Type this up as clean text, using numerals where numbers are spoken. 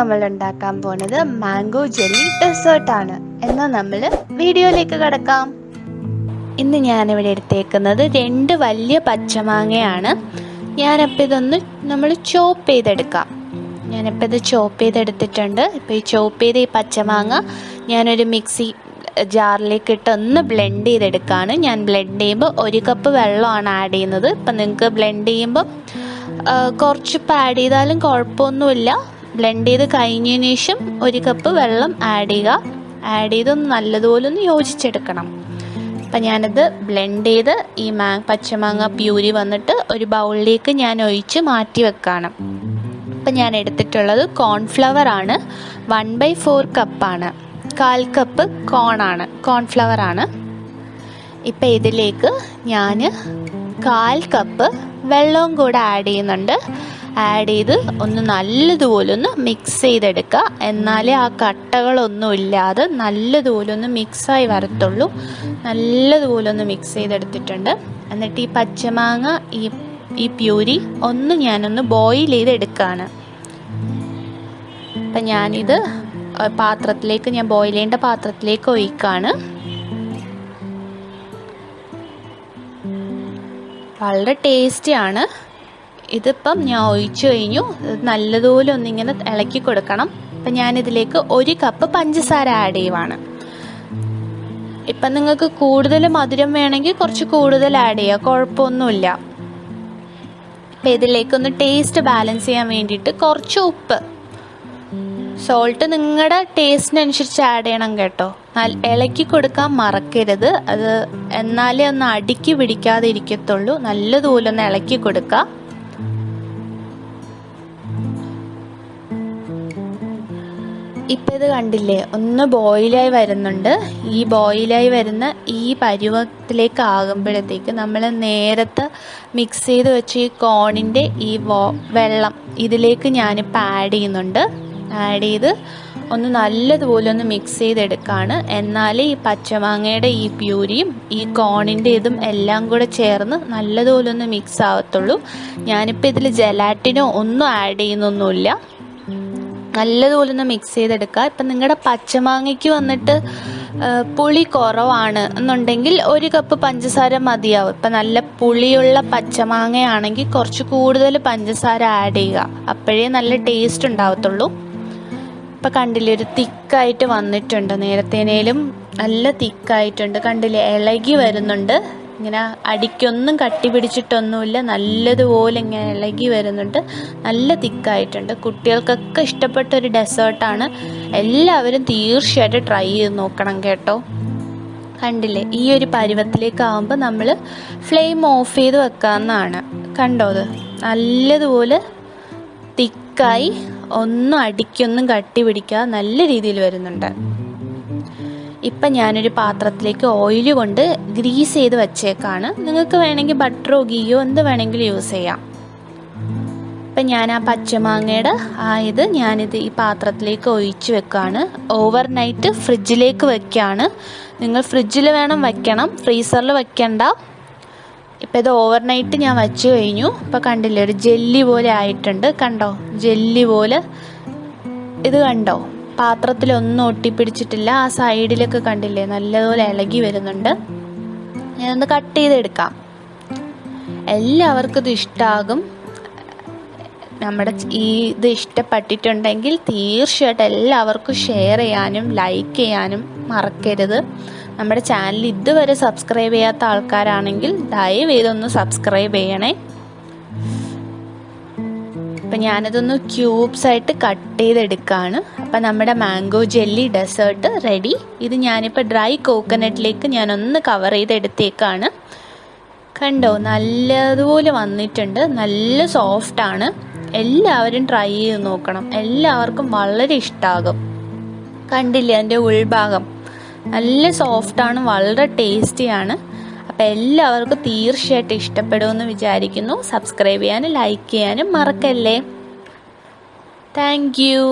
നമ്മൾ ഉണ്ടാക്കാൻ പോണത് മാംഗോ ജെല്ലി ഡെസേർട്ടാണ്. എന്നാൽ നമ്മൾ വീഡിയോയിലേക്ക് കടക്കാം. ഇന്ന് ഞാനിവിടെ എടുത്തേക്കുന്നത് 2 വലിയ പച്ചമാങ്ങയാണ്. ഞാനപ്പോൾ ഇതൊന്ന് നമ്മൾ ചോപ്പ് ചെയ്തെടുക്കാം. ഞാനിപ്പോൾ ഇത് ചോപ്പ് ചെയ്തെടുത്തിട്ടുണ്ട്. ഇപ്പോൾ ഈ ചോപ്പ് ചെയ്ത ഈ പച്ചമാങ്ങ ഞാനൊരു മിക്സി ജാറിലേക്ക് ഇട്ട് ഒന്ന് ബ്ലെൻഡ് ചെയ്തെടുക്കുകയാണ്. ഞാൻ ബ്ലെൻഡ് ചെയ്യുമ്പോൾ 1 കപ്പ് വെള്ളമാണ് ആഡ് ചെയ്യുന്നത്. ഇപ്പം നിങ്ങൾക്ക് ബ്ലെൻഡ് ചെയ്യുമ്പോൾ കുറച്ചിപ്പോൾ ആഡ് ചെയ്താലും കുഴപ്പമൊന്നുമില്ല. ബ്ലെൻഡ് ചെയ്ത് കഴിഞ്ഞതിന് ശേഷം 1 കപ്പ് വെള്ളം ആഡ് ചെയ്തൊന്ന് നല്ലതുപോലെ ഒന്ന് യോജിച്ചെടുക്കണം. അപ്പം ഞാനത് ബ്ലെൻഡ് ചെയ്ത് ഈ പച്ചമാങ്ങ പ്യൂരി വന്നിട്ട് ഒരു ബൗളിലേക്ക് ഞാൻ ഒഴിച്ച് മാറ്റി വെക്കുകയാണ്. അപ്പം ഞാൻ എടുത്തിട്ടുള്ളത് കോൺഫ്ലവർ ആണ്. 1/4 കപ്പാണ്. 1/4 കപ്പ് കോൺഫ്ലവർ ആണ്. ഇപ്പം ഇതിലേക്ക് ഞാൻ 1/4 കപ്പ് വെള്ളവും കൂടെ ആഡ് ചെയ്യുന്നുണ്ട്. ആഡ് ചെയ്ത് ഒന്ന് നല്ലതുപോലെ ഒന്ന് മിക്സ് ചെയ്തെടുക്കുക. എന്നാലേ ആ കട്ടകളൊന്നും ഇല്ലാതെ നല്ലതുപോലെ ഒന്ന് മിക്സായി വരത്തുള്ളൂ. നല്ലതുപോലെ ഒന്ന് മിക്സ് ചെയ്തെടുത്തിട്ടുണ്ട്. എന്നിട്ട് ഈ പച്ചമാങ്ങ ഈ പ്യൂരി ഞാനൊന്ന് ബോയിൽ ചെയ്തെടുക്കുകയാണ്. അപ്പം ഞാനിത് ഞാൻ ബോയിൽ ചെയ്യേണ്ട പാത്രത്തിലേക്ക് ഒഴിക്കുകയാണ്. വളരെ ടേസ്റ്റിയാണ്. ഇതിപ്പം ഞാൻ ഒഴിച്ചു കഴിഞ്ഞു. നല്ലതുപോലെ ഒന്നിങ്ങനെ ഇളക്കി കൊടുക്കണം. അപ്പം ഞാനിതിലേക്ക് 1 കപ്പ് പഞ്ചസാര ആഡ് ചെയ്യുവാണ്. ഇപ്പം നിങ്ങൾക്ക് കൂടുതൽ മധുരം വേണമെങ്കിൽ കുറച്ച് കൂടുതൽ ആഡ് ചെയ്യുക, കുഴപ്പമൊന്നുമില്ല. അപ്പം ഇതിലേക്കൊന്ന് ടേസ്റ്റ് ബാലൻസ് ചെയ്യാൻ വേണ്ടിയിട്ട് കുറച്ച് ഉപ്പ്, സോൾട്ട് നിങ്ങളുടെ ടേസ്റ്റിനനുസരിച്ച് ആഡ് ചെയ്യണം കേട്ടോ. ഇളക്കി കൊടുക്കാൻ മറക്കരുത്. അത് എന്നാലേ ഒന്ന് അടുക്കി പിടിക്കാതെ ഇരിക്കത്തുള്ളൂ. നല്ലതുപോലെ ഒന്ന് ഇളക്കി കൊടുക്കുക. ഇപ്പം ഇത് കണ്ടില്ലേ, ഒന്ന് ബോയിലായി വരുന്നുണ്ട്. ഈ ബോയിലായി വരുന്ന ഈ പരുവത്തിലേക്ക് ആകുമ്പോഴത്തേക്ക് നമ്മൾ നേരത്തെ മിക്സ് ചെയ്ത് വെച്ച ഈ കോണിൻ്റെ ഈ വെള്ളം ഇതിലേക്ക് ഞാനിപ്പോൾ ആഡ് ചെയ്യുന്നുണ്ട്. ആഡ് ചെയ്ത് ഒന്ന് നല്ലതുപോലെ ഒന്ന് മിക്സ് ചെയ്തെടുക്കുകയാണ്. എന്നാലേ ഈ പച്ചമാങ്ങയുടെ ഈ പ്യൂരിയും ഈ കോണിൻ്റെ ഇതും എല്ലാം കൂടെ ചേർന്ന് നല്ലതുപോലെ ഒന്ന് മിക്സ് ആവത്തുള്ളൂ. ഞാനിപ്പോൾ ഇതിൽ ജെലാറ്റിനോ ഒന്നും ആഡ് ചെയ്യുന്നൊന്നുമില്ല. നല്ലതുപോലെ ഒന്ന് മിക്സ് ചെയ്തെടുക്കുക. ഇപ്പം നിങ്ങളുടെ പച്ചമാങ്ങയ്ക്ക് വന്നിട്ട് പുളി കുറവാണ് എന്നുണ്ടെങ്കിൽ 1 കപ്പ് പഞ്ചസാര മതിയാവും. ഇപ്പം നല്ല പുളിയുള്ള പച്ചമാങ്ങയാണെങ്കിൽ കുറച്ച് കൂടുതൽ പഞ്ചസാര ആഡ് ചെയ്യുക. അപ്പോഴേ നല്ല ടേസ്റ്റ് ഉണ്ടാവത്തുള്ളൂ. ഇപ്പം കണ്ടില്ലേ, ഒരു തിക്കായിട്ട് വന്നിട്ടുണ്ട്. നേരത്തേനേലും നല്ല തിക്കായിട്ടുണ്ട്. കണ്ടില്ലേ, ഇളകി വരുന്നുണ്ട്. ഇങ്ങനെ അടിക്കൊന്നും കട്ടി പിടിച്ചിട്ടൊന്നുമില്ല. നല്ലതുപോലെ ഇങ്ങനെ ഇളകി വരുന്നുണ്ട്. നല്ല തിക്കായിട്ടുണ്ട്. കുട്ടികൾക്കൊക്കെ ഇഷ്ടപ്പെട്ട ഒരു ഡെസേർട്ടാണ്. എല്ലാവരും തീർച്ചയായിട്ടും ട്രൈ ചെയ്ത് നോക്കണം കേട്ടോ. കണ്ടില്ലേ, ഈ ഒരു പരുവത്തിലേക്കാവുമ്പോൾ നമ്മൾ ഫ്ലെയിം ഓഫ് ചെയ്ത് വെക്കാവുന്നതാണ്. കണ്ടോ, അത് നല്ലതുപോലെ തിക്കായി ഒന്നും അടിക്കൊന്നും കട്ടി പിടിക്കാതെ നല്ല രീതിയിൽ വരുന്നുണ്ട്. ഇപ്പം ഞാനൊരു പാത്രത്തിലേക്ക് ഓയിൽ കൊണ്ട് ഗ്രീസ് ചെയ്ത് വെച്ചേക്കാണ്. നിങ്ങൾക്ക് വേണമെങ്കിൽ ബട്ടറോ ഗീയോ എന്ത് വേണമെങ്കിലും യൂസ് ചെയ്യാം. ഇപ്പം ഞാൻ ആ പച്ചമാങ്ങയുടെ ഞാനിത് ഈ പാത്രത്തിലേക്ക് ഒഴിച്ച് വെക്കുകയാണ്. ഓവർനൈറ്റ് ഫ്രിഡ്ജിലേക്ക് വെക്കുകയാണ്. നിങ്ങൾ ഫ്രിഡ്ജിൽ വെക്കണം, ഫ്രീസറിൽ വെക്കണ്ട. ഇപ്പം ഇത് ഓവർനൈറ്റ് ഞാൻ വെച്ച് കഴിഞ്ഞു. ഇപ്പം കണ്ടില്ലേ, ഒരു ജെല്ലി പോലെ ആയിട്ടുണ്ട്. കണ്ടോ, ജെല്ലി പോലെ. ഇത് കണ്ടോ, പാത്രത്തിലൊന്നും ഒട്ടിപ്പിടിച്ചിട്ടില്ല. ആ സൈഡിലൊക്കെ കണ്ടില്ലേ, നല്ലതുപോലെ ഇളകി വരുന്നുണ്ട്. ഞാനൊന്ന് കട്ട് ചെയ്തെടുക്കാം. എല്ലാവർക്കും ഇത് ഇഷ്ടമാകും. ഇത് ഇഷ്ടപ്പെട്ടിട്ടുണ്ടെങ്കിൽ തീർച്ചയായിട്ടും എല്ലാവർക്കും ഷെയർ ചെയ്യാനും ലൈക്ക് ചെയ്യാനും മറക്കരുത്. നമ്മുടെ ചാനൽ ഇതുവരെ സബ്സ്ക്രൈബ് ചെയ്യാത്ത ആൾക്കാരാണെങ്കിൽ ദയവ് ചെയ്തൊന്ന് സബ്സ്ക്രൈബ് ചെയ്യണേ. അപ്പം ഞാനതൊന്ന് ക്യൂബ്സ് ആയിട്ട് കട്ട് ചെയ്തെടുക്കുകയാണ്. അപ്പം നമ്മുടെ മാംഗോ ജെല്ലി ഡെസേർട്ട് റെഡി. ഇത് ഞാനിപ്പോൾ ഡ്രൈ കോക്കനട്ടിലേക്ക് ഞാനൊന്ന് കവർ ചെയ്തെടുത്തേക്കാണ്. കണ്ടോ, നല്ലതുപോലെ വന്നിട്ടുണ്ട്. നല്ല സോഫ്റ്റാണ്. എല്ലാവരും ട്രൈ ചെയ്ത് നോക്കണം. എല്ലാവർക്കും വളരെ ഇഷ്ടമാകും. കണ്ടില്ലേ, അതിൻ്റെ ഉൾഭാഗം നല്ല സോഫ്റ്റാണ്, വളരെ ടേസ്റ്റിയാണ്. അപ്പം എല്ലാവർക്കും തീർച്ചയായിട്ടും ഇഷ്ടപ്പെടുമെന്ന് വിചാരിക്കുന്നു. സബ്സ്ക്രൈബ് ചെയ്യാനും ലൈക്ക് ചെയ്യാനും മറക്കല്ലേ. Thank you.